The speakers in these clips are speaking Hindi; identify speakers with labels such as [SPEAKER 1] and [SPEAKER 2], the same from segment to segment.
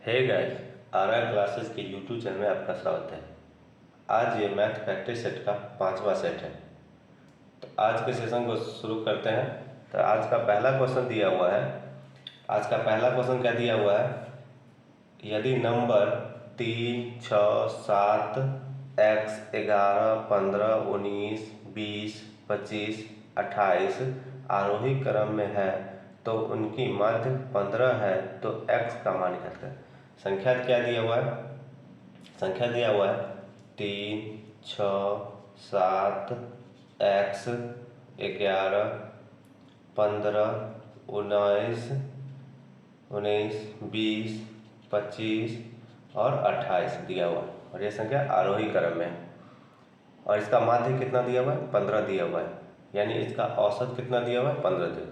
[SPEAKER 1] हे गाइस, आर क्लासेस के यूट्यूब चैनल में आपका स्वागत है। आज ये मैथ प्रैक्टिस सेट का 5वां सेट है। तो आज के सेशन को शुरू करते हैं। तो आज का पहला क्वेश्चन दिया हुआ है। आज का पहला क्वेश्चन क्या दिया हुआ है? यदि नंबर 3, 6, 7, x 11, 15, 19, 20, 25, 28 आरोही क्रम में है तो उनकी मध्य 15 है तो x का मान निकाल करें। संख्या क्या दिया हुआ है? संख्या दिया हुआ है 3, 6, 7, x 11, 15, 19, 20, 25 और 28 दिया हुआ है और ये संख्या आरोही क्रम में है। और इसका माध्य कितना दिया हुआ है? 15 दिया हुआ है, यानी इसका औसत कितना दिया हुआ है? 15 दिया।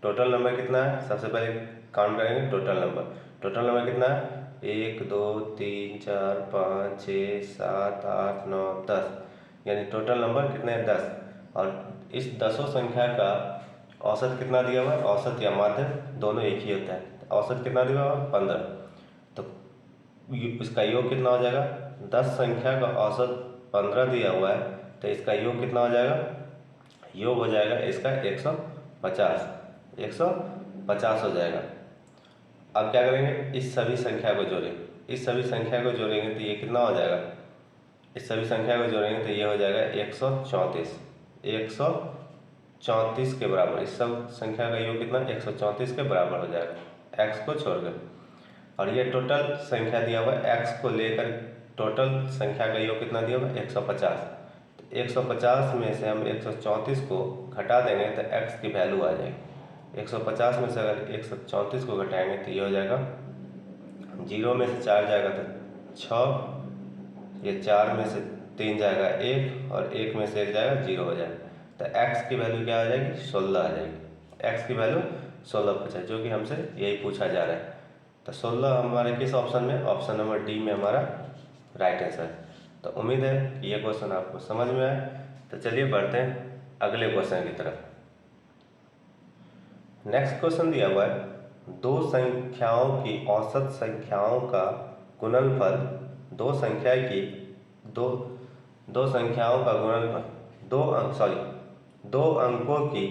[SPEAKER 1] टोटल नंबर कितना है? सबसे पहले काउंट करेंगे टोटल नंबर। टोटल नंबर कितना है? 1, 2, 3, 4, 5, 6, 7, 8, 9, 10, यानी टोटल नंबर कितने हैं? 10। और इस 10 संख्या का औसत कितना दिया हुआ है? औसत या माध्य दोनों एक ही होता है। औसत कितना दिया हुआ है? 15। तो इसका योग कितना हो जाएगा? 10 संख्या का औसत 15 दिया हुआ है तो इसका योग कितना हो जाएगा? योग हो जाएगा इसका 150। 150 हो जाएगा। अब क्या करेंगे? इस सभी संख्या को जोड़ेंगे। इस सभी संख्या को जोड़ेंगे तो ये कितना हो जाएगा? इस सभी संख्या को जोड़ेंगे तो ये हो जाएगा 134। 134 के बराबर। इस सब संख्या का योग कितना? 134 के बराबर हो जाएगा x को छोड़कर। और ये टोटल संख्या दिया हुआ है, x को लेकर टोटल संख्या का योग कितना दिया हुआ है? 150। तो 150 में से हम 134 को घटा देंगे तो x की वैल्यू आ जाएगी। 150 में से अगर 134 को घटाएंगे तो ये हो जाएगा, 0 में से 4 जाएगा तो 6, ये 4 में से 3 जाएगा 1 और 1 में से 1 जाएगा 0 हो जाएगा। तो x की वैल्यू क्या आ जाएगी? 16 आ जाएगी। x की वैल्यू 16 पूछा, जो कि हमसे यही पूछा जा रहा है। तो 16 हमारे किस ऑप्शन में? ऑप्शन नंबर डी में हमारा राइट आंसर है। तो उम्मीद है कि ये क्वेश्चन आपको समझ में आए। तो चलिए बढ़ते हैं अगले क्वेश्चन की तरफ। नेक्स्ट क्वेश्चन दिया हुआ है, दो संख्याओं की औसत संख्याओं का गुणनफल दो संख्याओं का गुणनफल दो अंकों की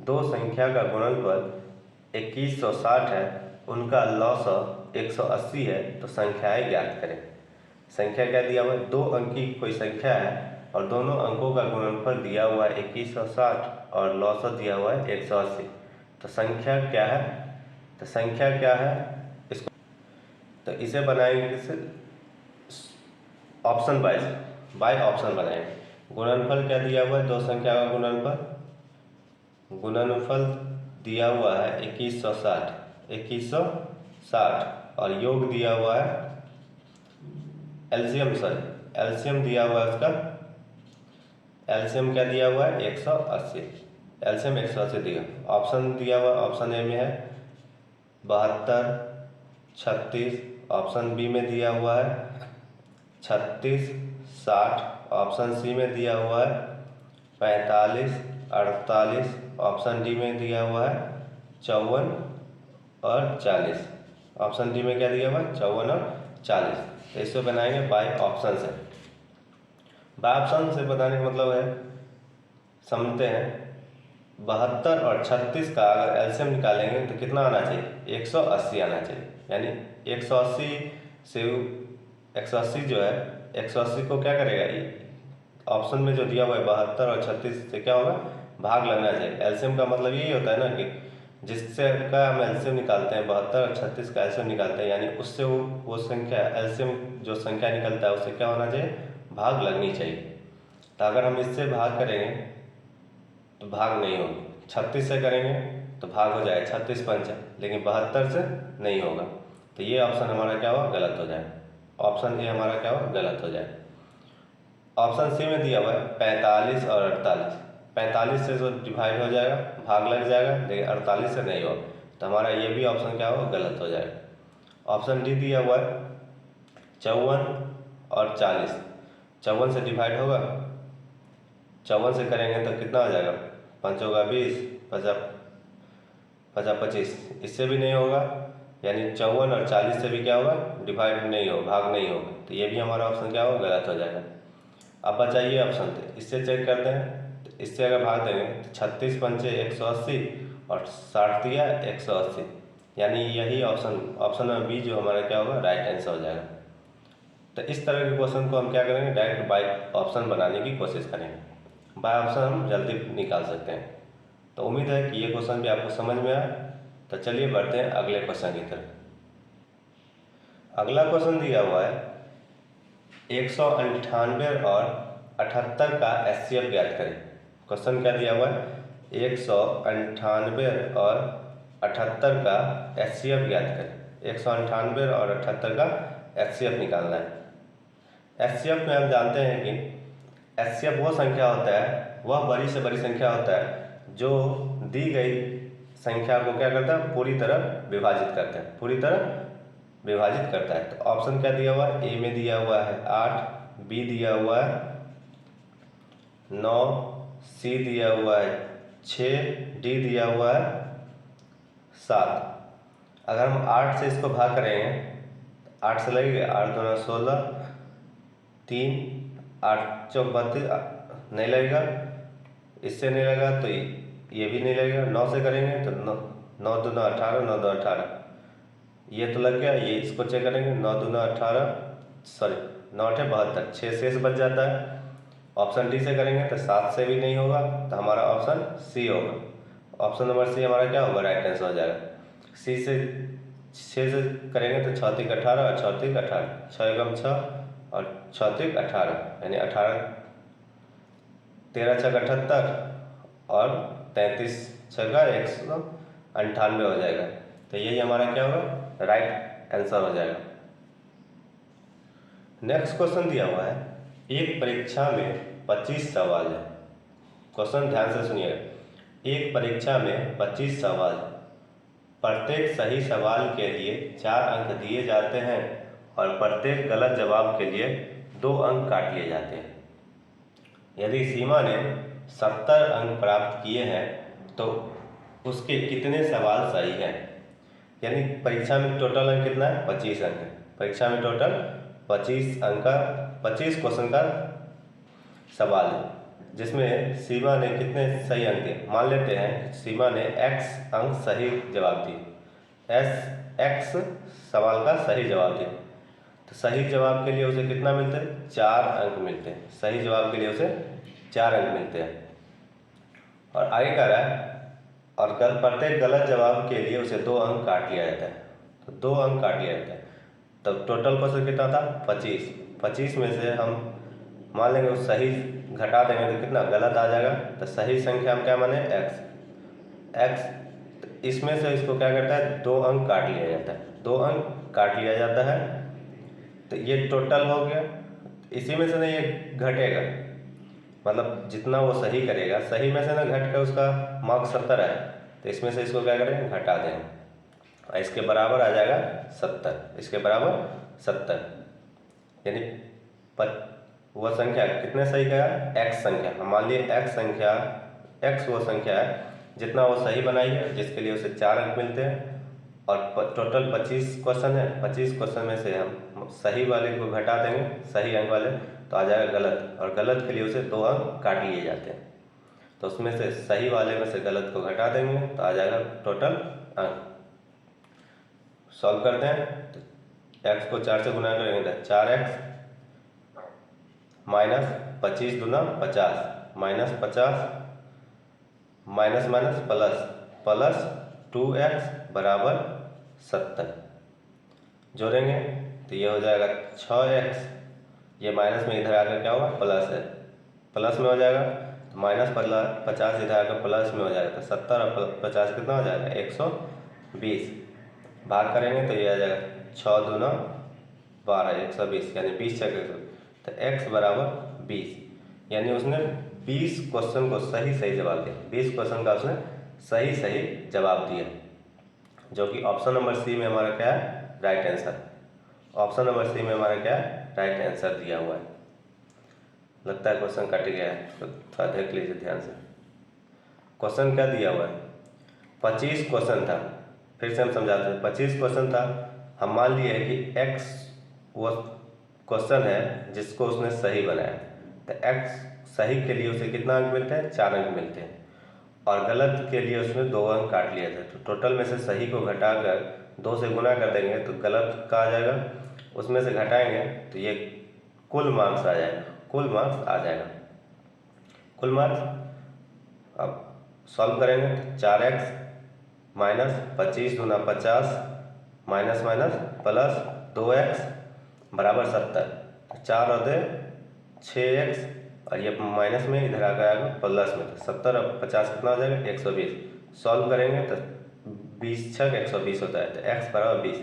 [SPEAKER 1] दो संख्या का गुणनफल 2160 है, उनका लॉग 180 है, तो संख्याएं ज्ञात करें। संख्या क्या दिया हुआ है? 2 अंक की कोई संख्या है और दोनों अंकों का गुणनफल दिया हुआ है 2160 और लॉग दिया हुआ है 180। तो संख्या क्या है? तो संख्या क्या है इसको, तो इसे बनाएंगे किससे? ऑप्शन बाय ऑप्शन बनाएंगे। गुणनफल क्या दिया हुआ है? दो संख्या का गुणनफल दिया हुआ है 2160 और योग दिया हुआ है एलसीएम दिया हुआ है उसका। एलसीएम क्या दिया हुआ है? 180। एलसीएम 180 दिया। ऑप्शन दिया हुआ, ऑप्शन ए में है 72, 36। ऑप्शन बी में दिया हुआ है 36, 60। ऑप्शन सी में दिया हुआ है 45, 48। ऑप्शन डी में दिया हुआ है 54 और 40। ऑप्शन डी में क्या दिया हुआ है? 54 और 40। तो इसको बनाएंगे बाय ऑप्शन से। बाय ऑप्शन से बताने का मतलब है, समझते हैं, 72 और 36 का अगर एलसीएम निकालेंगे तो कितना आना चाहिए? 180 आना चाहिए। यानी 180 से 180 जो है, 180 को क्या करेगा? ऑप्शन में जो दिया हुआ है 72 और 36 से क्या होगा? भाग लगना चाहिए। एलसीएम का मतलब यही होता है ना कि जिससे का हम एलसीएम निकालते हैं, 72 और 36 का एलसीएम निकालते हैं, यानी उससे वो संख्या एलसीएम जो संख्या निकलता है उससे क्या होना चाहिए? भाग लगनी चाहिए। तो अगर हम इससे भाग करेंगे तो भाग नहीं होगी। 36 से करेंगे तो भाग हो जाए 36 पंच, लेकिन 72 से नहीं होगा। तो ये ऑप्शन हमारा क्या हुआ? गलत हो जाए। ऑप्शन ए हमारा क्या हुआ? गलत हो जाए। ऑप्शन सी में दिया हुआ है 45 और 48। 45 से तो डिवाइड हो जाएगा, भाग लग जाएगा, लेकिन 48 से नहीं होगा। तो हमारा ये भी ऑप्शन क्या होगा? गलत हो जाएगा। ऑप्शन डी दिया हुआ है 54 और 40। 54 से डिवाइड होगा, 54 से करेंगे तो कितना हो जाएगा? 5 होगा 20, 50 25। इससे भी नहीं होगा, यानी 54 और 40 से भी क्या होगा, डिवाइड नहीं हो, भाग नहीं होगा, तो ये भी हमारा ऑप्शन क्या होगा, गलत हो जाएगा। अब बचाइए ऑप्शन थे, इससे चेक करते हैं। तो इससे अगर भाग देंगे तो 36 पंचे 180 और 60 दिया 180, यानी यही ऑप्शन नंबर बी जो हमारा क्या होगा, राइट आंसर हो जाएगा। तो इस तरह के क्वेश्चन को हम क्या करेंगे, डायरेक्ट बाय ऑप्शन बनाने की कोशिश करेंगे। बाय ऑप्शन हम जल्दी निकाल सकते हैं। तो उम्मीद है कि ये क्वेश्चन भी आपको समझ में आया। तो चलिए बढ़ते हैं अगले क्वेश्चन की तरफ। अगला क्वेश्चन दिया हुआ है 198 और 78 का HCF ज्ञात करें। क्वेश्चन क्या दिया हुआ है, 198 और 78 का HCF ज्ञात करें। 198 और 78 का HCF निकालना है। HCF में हम जानते हैं कि HCF वो संख्या होता है, वह बड़ी से बड़ी संख्या होता है जो दी गई संख्या को क्या करता है, पूरी तरह विभाजित करता है, पूरी तरह विभाजित करता है। तो ऑप्शन क्या दिया हुआ है, ए में दिया हुआ है 8, बी दिया हुआ है 9, सी दिया हुआ है 6, डी दिया हुआ है 7। अगर हम 8 से इसको भाग करेंगे, 8 से लगेगा, 8 दूना 16, 3, 8 चौक 32, नहीं लगेगा, इससे नहीं लगा तो ये भी नहीं लगेगा। 9 से करेंगे तो 9 दूना 18, 9 दूना 18, ये तो लग गया। ये इसको चेक करेंगे, 9 दूना 18, सॉरी 9 8 72, 6 शेष बच जाता है। ऑप्शन डी से करेंगे तो 7 से भी नहीं होगा, तो हमारा ऑप्शन सी होगा। ऑप्शन नंबर सी हमारा क्या होगा, राइट आंसर हो जाएगा। सी से 6 से करेंगे तो 6 3 18 और 6 3 18, 6 एकम 6 और 6 3 18, यानी 18 13 6 78 और 33 6 198 हो जाएगा। तो यही हमारा क्या होगा, राइट आंसर हो जाएगा। नेक्स्ट क्वेश्चन दिया हुआ है, एक परीक्षा में 25 सवाल है। क्वेश्चन ध्यान से सुनिएगा। एक परीक्षा में 25 सवाल, प्रत्येक सही सवाल के लिए 4 अंक दिए जाते हैं और प्रत्येक गलत जवाब के लिए 2 अंक काट लिए जाते हैं। यदि सीमा ने 70 अंक प्राप्त किए हैं तो उसके कितने सवाल सही हैं। यानी परीक्षा में टोटल अंक कितना है, 25 अंक है। परीक्षा में टोटल 25 अंक का 25 क्वेश्चन का सवाल है, जिसमें सीमा ने कितने सही अंक दिए। मान लेते हैं सीमा ने x अंक सही जवाब दिए, x सवाल का सही जवाब दिया, तो सही जवाब के लिए उसे कितना मिलते हैं, 4 अंक मिलते हैं। सही जवाब के लिए उसे 4 अंक मिलते हैं। और आगे कह रहा है और प्रत्येक गलत जवाब के लिए उसे 2 अंक काट लिया जाता है, तो 2 अंक काट लिया जाता है। तो टोटल क्वेश्चन कितना था, 25 में से हम मान लेंगे उस सही घटा देंगे तो कितना गलत आ जाएगा। तो सही संख्या हम क्या माने, x। तो इसमें से इसको क्या करता है, 2 अंक काट लिया जाता है, 2 अंक काट लिया जाता है। तो ये टोटल हो गया। इसी में से ना ये घटेगा, मतलब जितना वो सही करेगा, सही में से ना घट कर उसका मार्क्स 70 है, तो इसमें से इसको क्या करेंगे, घटा देंगे और इसके बराबर आ जाएगा 70। इसके बराबर 70, यानी वह संख्या कितने सही गया, x संख्या। हम मान लिए x संख्या, x वो संख्या है जितना वो सही बनाई है, जिसके लिए उसे 4 अंक मिलते हैं। और टोटल 25 क्वेश्चन है, 25 क्वेश्चन में से हम सही वाले को घटा देंगे, सही अंक वाले, तो आ जाएगा गलत, और गलत के लिए उसे 2 अंक काट लिए जाते हैं। तो उसमें से सही वाले में से गलत को घटा देंगे तो आ जाएगा टोटल अंक। सॉल्व करते हैं तो x को 4 से गुना करेंगे तो 4x माइनस 25 दूना 50 minus 50 minus minus plus plus 2x बराबर 70। जोड़ेंगे तो ये हो जाएगा 6x, ये माइनस में इधर आकर क्या होगा, प्लस है, प्लस में हो जाएगा। तो माइनस 50 इधर आकर प्लस में हो जाएगा, तो 70 और 50 कितना हो जाएगा, 120। भाग करेंगे तो ये आ जाएगा 6 दूना 12, 120, यानी 20 छः 120। तो x बराबर 20, यानी उसने 20 क्वेश्चन को सही जवाब दिया। 20 क्वेश्चन का उसने सही जवाब दिया, जो कि ऑप्शन नंबर सी में हमारा क्या है, right answer. Option number C में हमारा क्या है, राइट आंसर दिया हुआ है। लगता है क्वेश्चन कट गया है, तो थोड़ा देख लीजिए ध्यान से। क्वेश्चन क्या दिया हुआ है, 25 क्वेश्चन था, फिर से हम समझाते हैं। 25 क्वेश्चन था, हम मान लिए कि x वो क्वेश्चन है जिसको उसने सही बनाया, तो x सही के लिए उसे कितना अंक मिलते हैं? 4 अंक मिलते हैं, और गलत के लिए उसमें 2 अंक काट लिए थे। तो टोटल में से सही को घटाकर 2 से गुना कर देंगे तो गलत का आ जाएगा, उसमें से घटाएंगे तो ये कुल मार्क्स आ जाएगा, कुल मार्क्स आ जाएगा, कुल मार्क्स। अब सॉल्व करेंगे तो 4x माइनस 25 दूना 50 माइनस माइनस प्लस 2x बराबर 70। 4 और 2 6x, और ये माइनस में इधर आ गया प्लस में, तो 70 और 50 कितना हो जाएगा? 120। सॉल्व करेंगे तो 20 छक 120 होता है, तो x बराबर 20।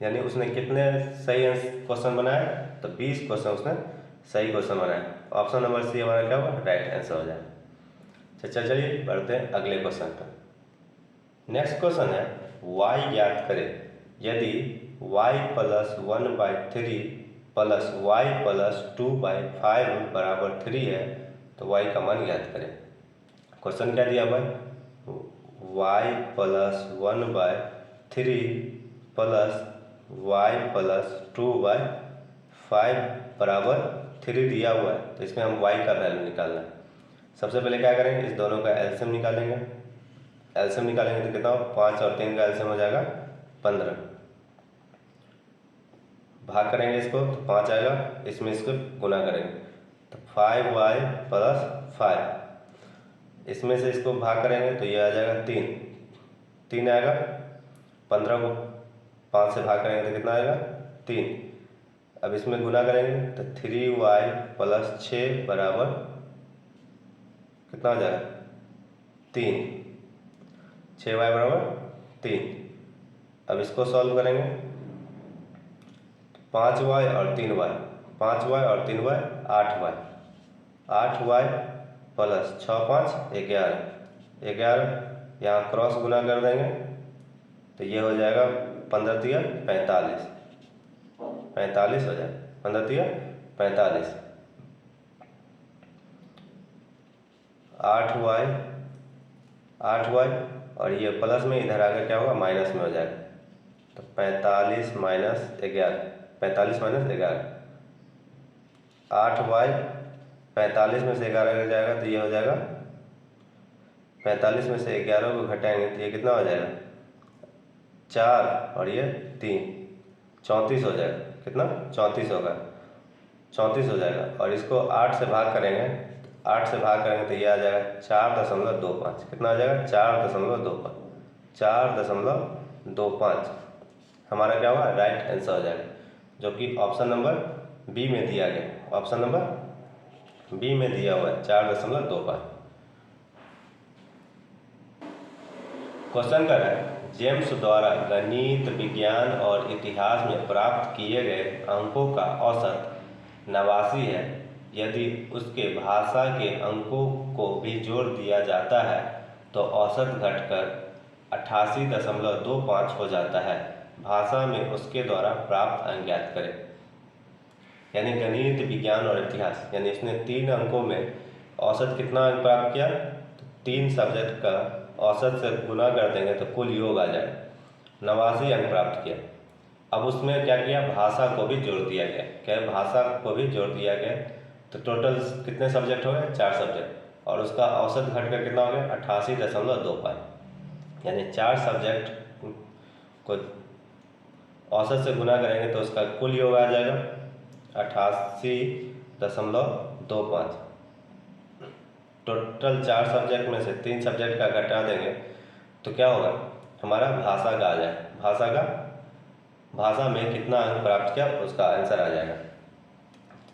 [SPEAKER 1] यानी उसने कितने सही क्वेश्चन बनाया? तो 20 क्वेश्चन उसने सही क्वेश्चन बनाया। ऑप्शन नंबर सी हमारा क्या होगा? राइट आंसर हो जाएगा। चलिए बढ़ते हैं अगले क्वेश्चन पर। नेक्स्ट क्वेश्चन है y ज्ञात करें यदि y plus 1/3 plus y plus 2/5 बराबर 3 है तो y का मान ज्ञात करें। क्वेश्चन क्या दिया हुआ है? y plus 1/3 plus y plus 2/5 बराबर 3 दिया हुआ है, तो इसमें हम y का वैल्यू निकालना है। सबसे पहले क्या करेंगे? इस दोनों का एलसीएम निकालेंगे। एलसीएम निकालेंगे तो कितना हो? 5 और 3 का एलसीएम हो जाएगा 15। भाग करेंगे इसको तो 5 आएगा, इसमें इसको गुना करेंगे तो 5y प्लस 5, इसमें से इसको भाग करेंगे तो ये आ जाएगा 3 आएगा। 15 को 5 से भाग करेंगे तो कितना आएगा? 3। अब इसमें गुना करेंगे तो 3y प्लस 6 बराबर कितना हो जाएगा? 3। 6y बराबर 3। अब इसको सॉल्व करेंगे, 5y और 3y, 5y और 3y 8y, 8y प्लस 6 5 11, यहाँ क्रॉस गुना कर देंगे तो ये हो जाएगा 15 तिया 45, 45 हो जाएगा, 15 तिया 45। 8y और ये प्लस में इधर आकर क्या होगा? माइनस में हो जाएगा, तो 45 माइनस 11, 45 माइनस 11, 8y 45 में से 11 जाएगा तो ये हो जाएगा 45 में से 11 को घटाएंगे तो ये कितना हो जाएगा? 4 और ये 3, 34 हो जाएगा। कितना? 34 होगा, 34 हो जाएगा। और इसको 8 से भाग करेंगे, 8 से भाग करेंगे तो ये आ जाएगा 4.25। कितना आ जाएगा? 4.25, 4.25 हमारा क्या होगा? राइट आंसर हो जाएगा, जो कि ऑप्शन नंबर बी में दिया गया। ऑप्शन नंबर बी में दिया हुआ है 4.25। क्वेश्चन कर रहा है जेम्स द्वारा गणित, विज्ञान और इतिहास में प्राप्त किए गए अंकों का औसत 89 है। यदि उसके भाषा के अंकों को भी जोड़ दिया जाता है तो औसत घटकर 88.25 हो जाता है। भाषा में उसके द्वारा प्राप्त अंक ज्ञात करें। यानी गणित, विज्ञान और इतिहास, यानी इसने 3 अंकों में औसत कितना अंक प्राप्त किया? तो 3 सब्जेक्ट का औसत से गुना कर देंगे तो कुल योग आ जाए, 89 अंक प्राप्त किया। अब उसमें क्या किया? भाषा को भी जोड़ दिया गया। क्या है? भाषा को भी जोड़ दिया गया, तो टोटल कितने सब्जेक्ट हो गए? 4 सब्जेक्ट, और उसका औसत घटकर कितना हो गया? 88.25। यानी 4 सब्जेक्ट को औसत से गुना करेंगे तो उसका कुल योग आ जाएगा 88.25। टोटल 4 सब्जेक्ट में से 3 सब्जेक्ट का घटा देंगे तो क्या होगा? हमारा भाषा का आ जाए, भाषा में कितना अंक प्राप्त किया उसका आंसर आ जाएगा।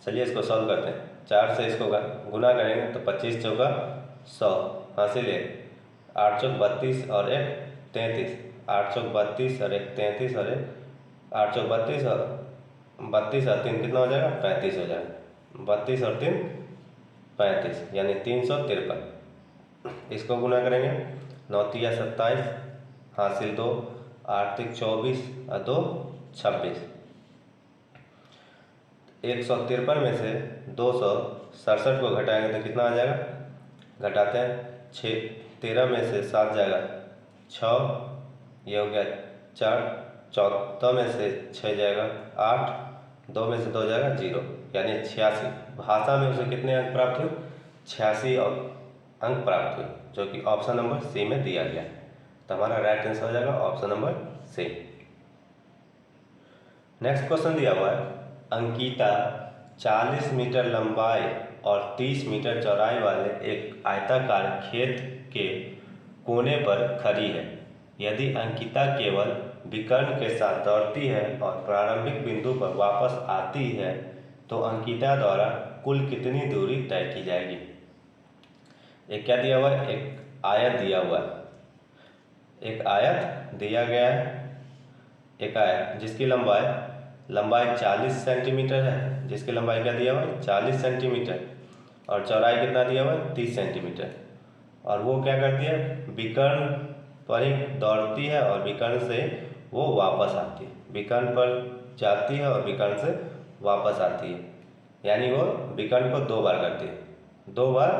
[SPEAKER 1] चलिए इसको सॉल्व करते हैं। 4 से इसको गुना करेंगे तो 25 चौका 100 हासिल है, 8 चौक 32 और 1 33, 8 चौक 32 और 1 33 और 8 चौक 32 और 32 और 3 कितना हो जाएगा? 35 हो जाएगा। 32 और 3 35, यानी 353। इसको गुना करेंगे, 9 तिया 27 हासिल 2, 8 तिक 24 और 2 26। 153 में से 267 को घटाएंगे तो कितना आ जाएगा? घटाते हैं 13 में से 7 जाएगा 6, ये हो गया 4, 14 में से 6 जाएगा 8, 2 में से 2 जाएगा 0, यानी 86। भाषा में उसे कितने अंक प्राप्त हुए? 86 अंक प्राप्त हुए, जो कि ऑप्शन नंबर सी में दिया गया। तो हमारा राइट आंसर हो जाएगा option number C. Next question दिया हुआ है, अंकिता 40 मीटर लंबाई और 30 मीटर चौड़ाई वाले एक आयताकार खेत के कोने पर खड़ी है। यदि अंकिता केवल विकर्ण के साथ दौड़ती है और प्रारंभिक बिंदु पर वापस आती है तो अंकिता द्वारा कुल कितनी दूरी तय की जाएगी? एक क्या दिया हुआ है? एक आयत दिया हुआ है, एक आयत दिया गया है, एक आयत जिसकी लंबाई 40 सेंटीमीटर है, जिसकी लंबाई क्या दिया हुआ है? 40 सेंटीमीटर, और चौड़ाई कितना दिया हुआ है? 30 सेंटीमीटर। और वो क्या करती है? विकर्ण पर ही दौड़ती है और विकर्ण से वो वापस आती है, विकर्ण पर जाती है और विकर्ण से वापस आती है, यानी वो विकर्ण को 2 बार करती है, 2 बार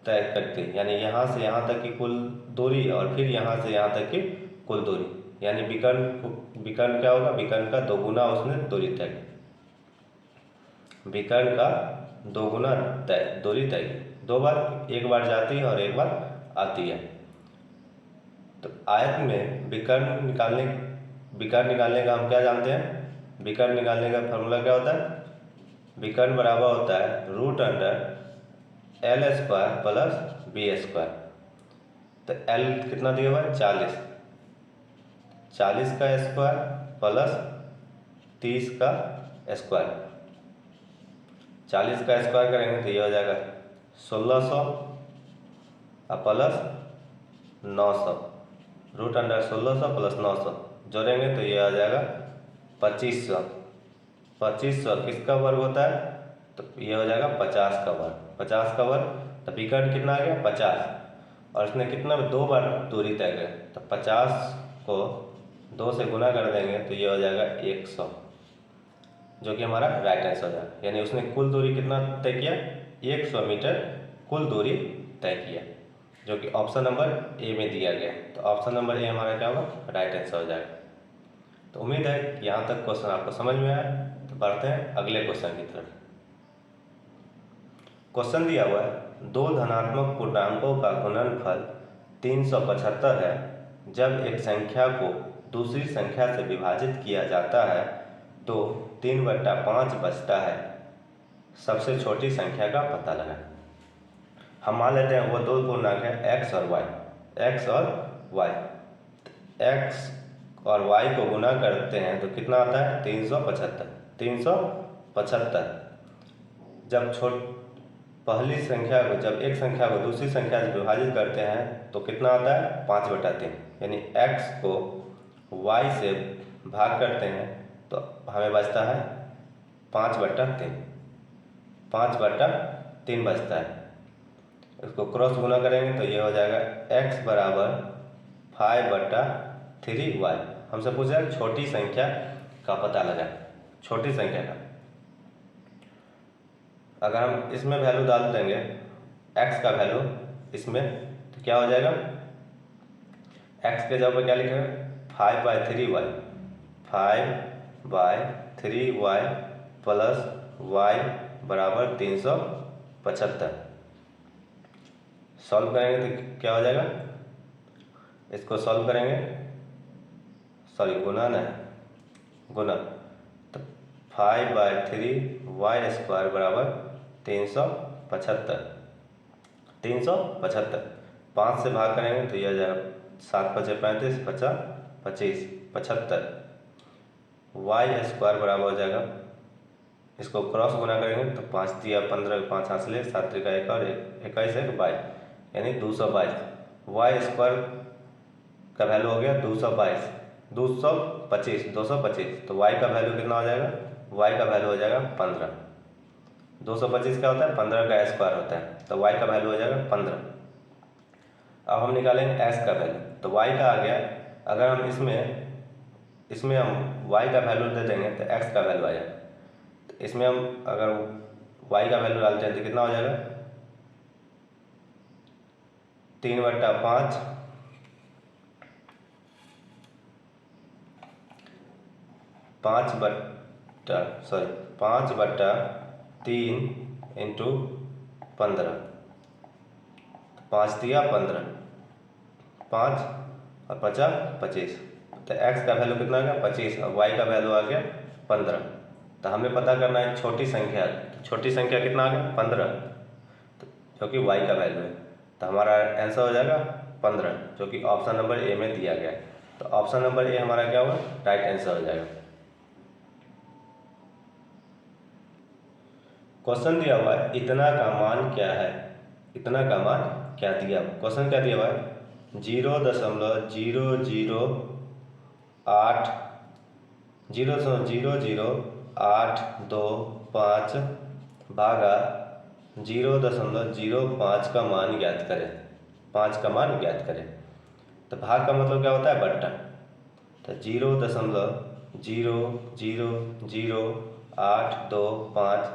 [SPEAKER 1] तय करती है, यानी यहाँ से यहाँ तक की कुल दूरी और फिर यहाँ से यहाँ तक की कुल दूरी, यानी विकर्ण क्या होगा? विकर्ण का 2 गुना उसने दूरी तय की, विकर्ण का 2 गुना दूरी तय की, 2 बार, एक बार जाती है और एक बार आती है। तो आयत में विकर्ण निकालने का हम क्या जानते हैं? विकर्ण निकालने का फॉर्मूला क्या होता है? विकर्ण बराबर होता है √L² प्लस B²। तो L कितना दिया हुआ है? 40, 40 का स्क्वायर प्लस 30 का स्क्वायर, 40 का स्क्वायर करेंगे तो ये हो जाएगा 1600 और प्लस 900, √1600 प्लस 900 जोड़ेंगे तो ये आ जाएगा 2500। 2500 किसका वर्ग होता है? तो ये हो जाएगा 50 का वर्ग, 50 का वर्ग। तो विकर्ण कितना आ गया? 50, और इसने कितना 2 बार दूरी तय किया, तो 50 को 2 से गुना कर देंगे तो ये हो जाएगा 100, जो कि हमारा राइट आंसर हो जाएगा। यानी उसने कुल दूरी कितना तय किया? 100 मीटर कुल दूरी तय किया, जो कि ऑप्शन नंबर ए में दिया गया। तो ऑप्शन नंबर ए हमारा क्या होगा? राइट आंसर हो जाएगा। तो उम्मीद है कि यहाँ तक क्वेश्चन आपको समझ में आया। तो बढ़ते हैं अगले क्वेश्चन की तरफ। क्वेश्चन दिया हुआ है, 2 धनात्मक पूर्णांकों का गुणनफल 375 है। जब एक संख्या को दूसरी संख्या से विभाजित किया जाता है तो 3/5 बचता है। सबसे छोटी संख्या का पता लगाएं। हम मान लेते हैं वो 2 पूर्णांक है x और y, x और y। x और y को गुना करते हैं तो कितना आता है? 375। 375 जब पहली संख्या को, जब एक संख्या को दूसरी संख्या से विभाजित करते हैं तो कितना आता है? 5/3, यानी x को y से भाग करते हैं तो हमें बचता है 5/3, 5/3 बचता है। इसको क्रॉस गुना करेंगे तो ये हो जाएगा x बराबर 5/3y। हमसे पूछा है छोटी संख्या का पता लगाएं, छोटी संख्या का। अगर हम इसमें वैल्यू डाल देंगे x का वैल्यू इसमें, तो क्या हो जाएगा? x के जगह पर क्या लिखेंगे? 5/3y, 5/3y प्लस y बराबर 375। सॉल्व करेंगे तो क्या हो जाएगा? इसको सॉल्व करेंगे, सॉरी गुना नहीं, गुना, तो 5/3y² बराबर 375। 375 5 से भाग करेंगे तो यह आ जाएगा 7×5 = 35, 50 25 75। y² बराबर हो जाएगा, इसको क्रॉस गुना करेंगे तो 5 × 15, 5 हाथ से ले, 7 × 1 और 21 है 22, यानी 222। y² का वैल्यू हो गया 222, 225, 225। तो y का वैल्यू कितना हो जाएगा? y का वैल्यू हो जाएगा 15। 225 क्या होता है? 15 का स्क्वायर होता है, तो y का वैल्यू हो जाएगा 15। अब हम निकालेंगे s का वैल्यू, तो y का आ गया। अगर हम इसमें हम y का वैल्यू दे देंगे तो x का वैल्यू आ जाएगा। तो इसमें हम अगर y का वैल्यू डालते हैं तो कितना हो जाएगा? 3/5 5/3 इंटू 15, 5 दिया 15, 5 और 50 25। तो x का वैल्यू कितना आ गया 25 और y का वैल्यू आ गया 15। तो हमें पता करना है छोटी संख्या, तो छोटी संख्या कितना आ गया 15, तो जो कि y का वैल्यू है। तो हमारा आंसर हो जाएगा 15, जो कि ऑप्शन नंबर ए में दिया गया है। तो ऑप्शन नंबर ए हमारा क्या हुआ, राइट आंसर हो जाएगा। क्वेश्चन दिया हुआ है इतना का मान क्या है, इतना का मान क्या दिया हुआ, क्वेश्चन क्या दिया हुआ है 0.00825 भागा 0.05 का मान ज्ञात करें, 5 का मान ज्ञात करें। तो भाग का मतलब क्या होता है बट्टा, तो 0.0000825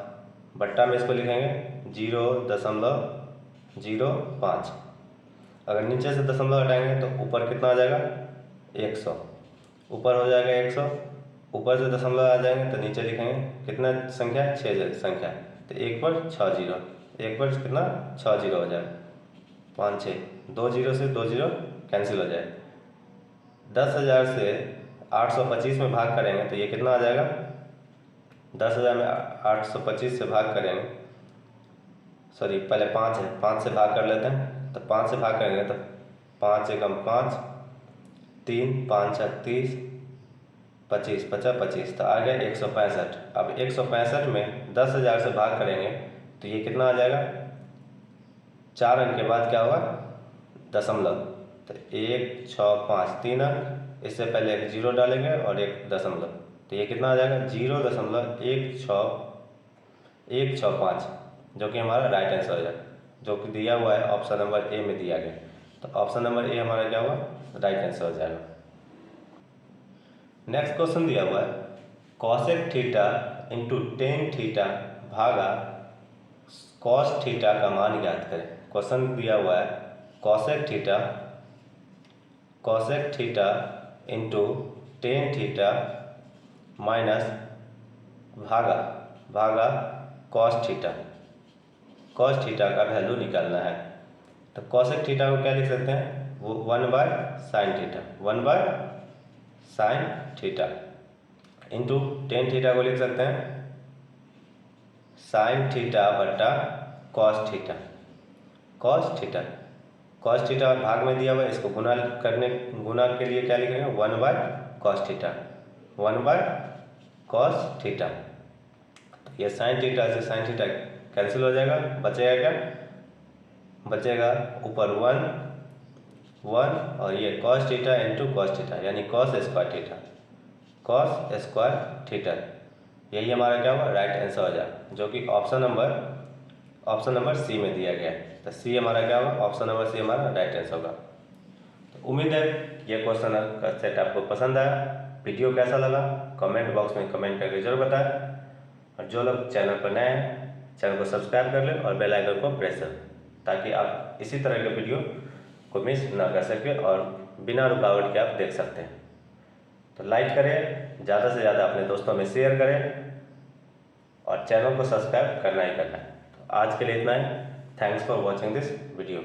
[SPEAKER 1] बट्टा में इसको लिखेंगे 0.05। अगर नीचे से दशमलव हटाएंगे तो ऊपर कितना आ जाएगा 100, ऊपर हो जाएगा 100, ऊपर से दशमलव आ जाएंगे तो नीचे लिखेंगे कितना संख्या 6 संख्या, तो 1 पर 6 जीरो, 1 पर कितना 6 जीरो हो जाएगा, 5 6, 2 जीरो से 2 जीरो कैंसिल हो जाए। 10,000 से 825 में भाग करेंगे तो ये कितना आ जाएगा, 10,000 में 825 से भाग करेंगे, सॉरी पहले 5 है, 5 से भाग कर लेते हैं। तो 5 से भाग करेंगे तो 5 एकम 5, 3 5 36, 25 50 25, तो आ गया 165। अब 165 में 10,000 से भाग करेंगे तो ये कितना आ जाएगा, 4 अंक के बाद क्या होगा दशमलव, तो 1 6 5 3 अंक, इससे पहले एक जीरो डालेंगे और एक दशमलव, तो ये कितना आ जाएगा 0.165, जो कि हमारा राइट आंसर हो जाएगा, जो कि दिया हुआ है ऑप्शन नंबर ए में दिया गया। तो ऑप्शन नंबर ए हमारा क्या हुआ, राइट आंसर हो जाएगा। नेक्स्ट क्वेश्चन दिया हुआ है cosec theta into tan theta भागा कॉस थीटा का मान ज्ञात करें। क्वेश्चन दिया हुआ है cosec theta into tan theta minus भागा कॉस थीटा का वैल्यू निकालना है। तो कॉसेक थीटा को क्या लिख सकते हैं, वो 1/sin theta into tan theta को लिख सकते हैं sin थीटा बटा cos थीटा और भाग में दिया हुआ है, इसको गुना के लिए क्या लिखेंगे 1/cos थीटा। तो ये sin थीटा से sin थीटा कैंसिल हो जाएगा, बचेगा क्या, बचेगा ऊपर 1 और ये cos theta into cos theta यानी cos स्क्वायर थीटा, यही हमारा क्या हुआ राइट आंसर हो जाएगा, जो कि ऑप्शन नंबर सी में दिया गया है। तो सी हमारा क्या होगा, ऑप्शन नंबर सी हमारा राइट आंसर होगा। तो उम्मीद है ये क्वेश्चन का सेट आपको पसंद आया। वीडियो कैसा लगा कमेंट बॉक्स में कमेंट करके जरूर बताएं, और जो लोग चैनल पर नए हैं चैनल को सब्सक्राइब कर लें और बेल आइकन को प्रेस करें, ताकि आप इसी तरह के वीडियो को मिस ना कर सकें और बिना रुकावट के आप देख सकते हैं। तो लाइक करें, ज़्यादा से ज़्यादा अपने दोस्तों में शेयर करें और चैनल को सब्सक्राइब करना ही करना है। तो आज के लिए इतना ही। Thanks for watching this video.